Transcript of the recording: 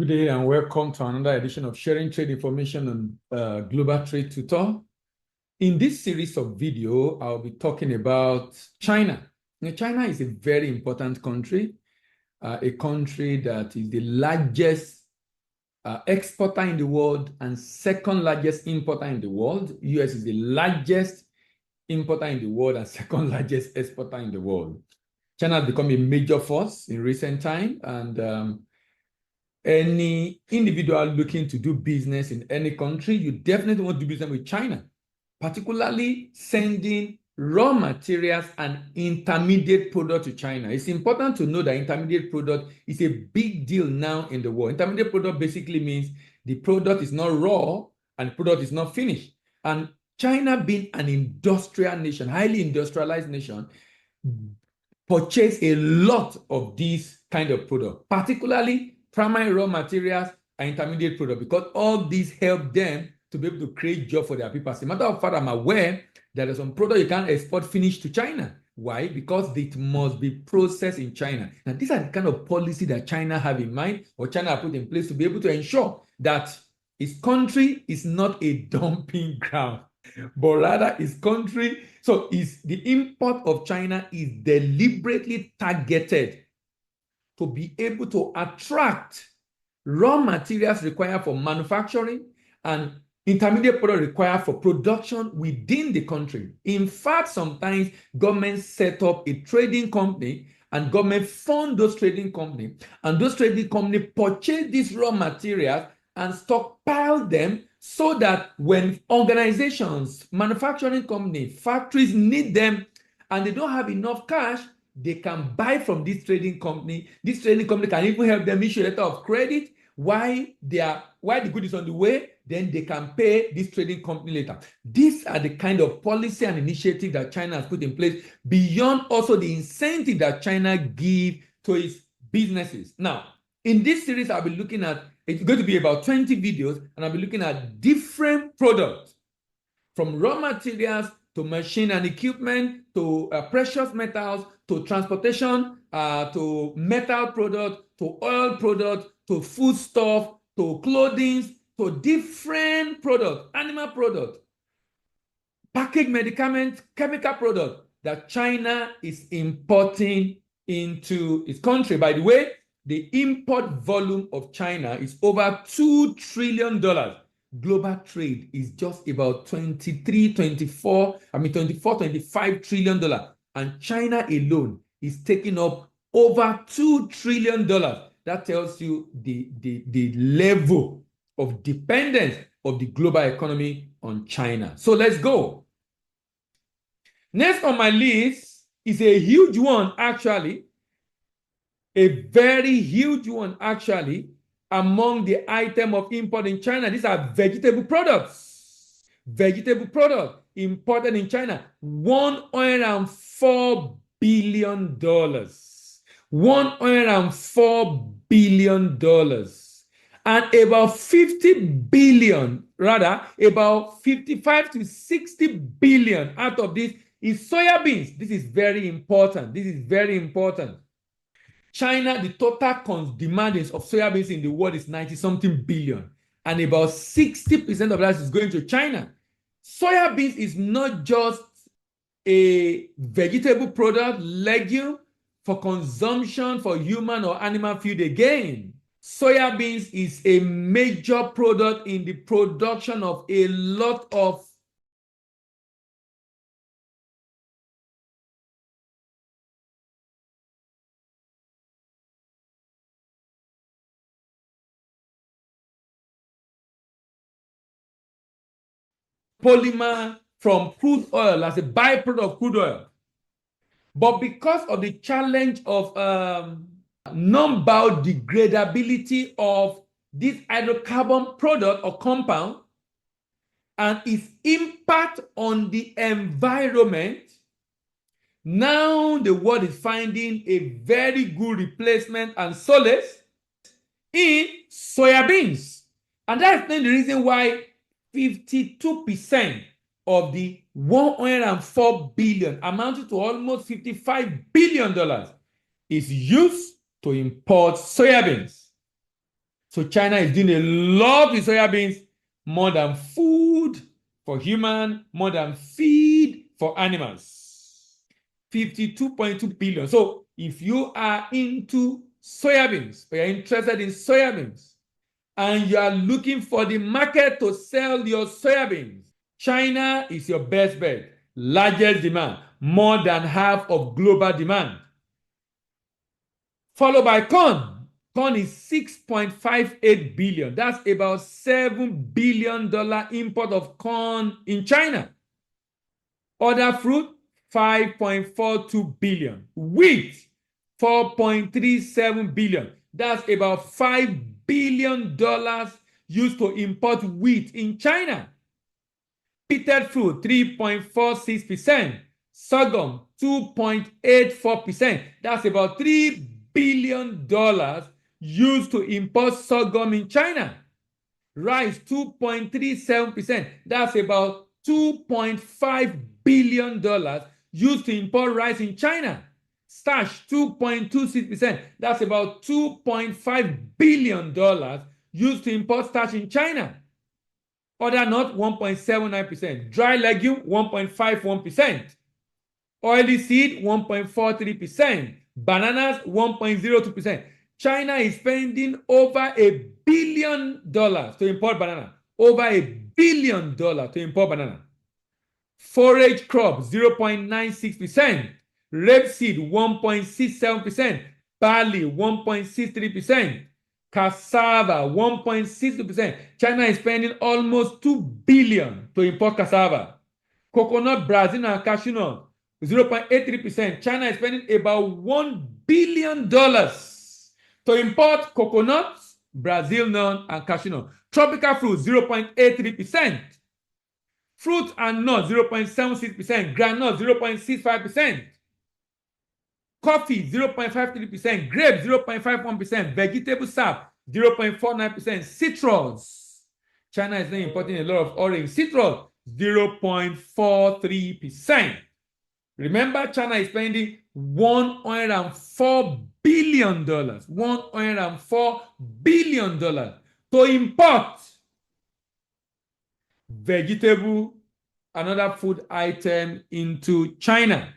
Good day and welcome to another edition of Sharing Trade Information on Global Trade Tutor. In this series of video, I'll be talking about China. Now, China is a very important country, a country that is the largest exporter in the world and second largest importer in the world. US is the largest importer in the world and second largest exporter in the world. China has become a major force in recent time, and any individual looking to do business in any country, you definitely want to do business with China, particularly sending raw materials and intermediate product to China. It's important to know that intermediate product is a big deal now in the world. Intermediate product basically means the product is not raw and the product is not finished. And China, being an industrial nation, highly industrialized nation, purchase a lot of these kind of products, particularly primary raw materials and intermediate product, because all these help them to be able to create jobs for their people. As a matter of fact, I'm aware there are some products you can't export finished to China. Why? Because it must be processed in China. Now, these are the kind of policy that China have in mind, or China have put in place to be able to ensure that its country is not a dumping ground, but rather its country, so is the import of China is deliberately targeted to be able to attract raw materials required for manufacturing and intermediate product required for production within the country. In fact, sometimes governments set up a trading company and government fund those trading companies, and those trading companies purchase these raw materials and stockpile them so that when organizations, manufacturing companies, factories need them and they don't have enough cash, they can buy from this trading company. This trading company can even help them issue a letter of credit while the good is on the way. Then they can pay this trading company later. These are the kind of policy and initiative that China has put in place, beyond also the incentive that China gives to its businesses. Now, in this series, I'll be looking at, it's going to be about 20 videos, and I'll be looking at different products, from raw materials to machine and equipment, to precious metals, to transportation, to metal product, to oil product, to foodstuff, to clothing, to different products, animal product, packaged medicament, chemical product that China is importing into its country. By the way, the import volume of China is over $2 trillion. Global trade is just about 24, $25 trillion. And China alone is taking up over $2 trillion. That tells you the level of dependence of the global economy on China. So let's go. Next on my list is a huge one, actually. A very huge one, actually. Among the item of import in China, these are vegetable products. Vegetable product imported in China, $104 billion. $104 billion. And about 50 billion, rather, about 55 to 60 billion out of this is soya beans. This is very important. This is very important. China, the total demand of soya beans in the world is 90-something billion, and about 60% of that is going to China. Soya beans is not just a vegetable product, legume for consumption for human or animal feed again. Soya beans is a major product in the production of a lot of polymer from crude oil as a byproduct of crude oil. But because of the challenge of non-biodegradability of this hydrocarbon product or compound and its impact on the environment, now the world is finding a very good replacement and solace in soya beans. And that's the reason why 52% of the $104 billion, amounting to almost $55 billion, is used to import soya beans. So China is doing a lot with soybeans, more than food for human, more than feed for animals. 52.2 billion. So if you are into soybeans, or you're interested in soybeans, and you are looking for the market to sell your soybeans, China is your best bet. Largest demand, more than half of global demand. Followed by corn. Corn is 6.58 billion. That's about $7 billion import of corn in China. Other fruit, 5.42 billion. Wheat, 4.37 billion. That's about $5 billion used to import wheat in China. Peated fruit, 3.46%. Sorghum, 2.84%. That's about $3 billion used to import sorghum in China. Rice, 2.37%. That's about $2.5 billion used to import rice in China. Starch, 2.26%. That's about $2.5 billion used to import starch in China. Other nut, 1.79%. Dry legume, 1.51%. Oily seed, 1.43%. Bananas, 1.02%. China is spending over $1 billion to import banana. Over $1 billion to import banana. Forage crop, 0.96%. Rapeseed, 1.67%. Barley, 1.63%. Cassava, 1.62%. China is spending almost $2 billion to import cassava. Coconut, Brazil, and cashew nut, 0.83%. China is spending about $1 billion to import coconuts, Brazil nut, and cashew nut. Tropical fruit, 0.83%. Fruit and nuts, 0.76%. Groundnut, 0.65%. Coffee, 0.53%. Grapes, 0.51%. Vegetable sap, 0.49%. Citrus. China is now importing a lot of orange. Citrus, 0.43%. Remember, China is spending $104 billion, $104 billion to import vegetable and other food item into China.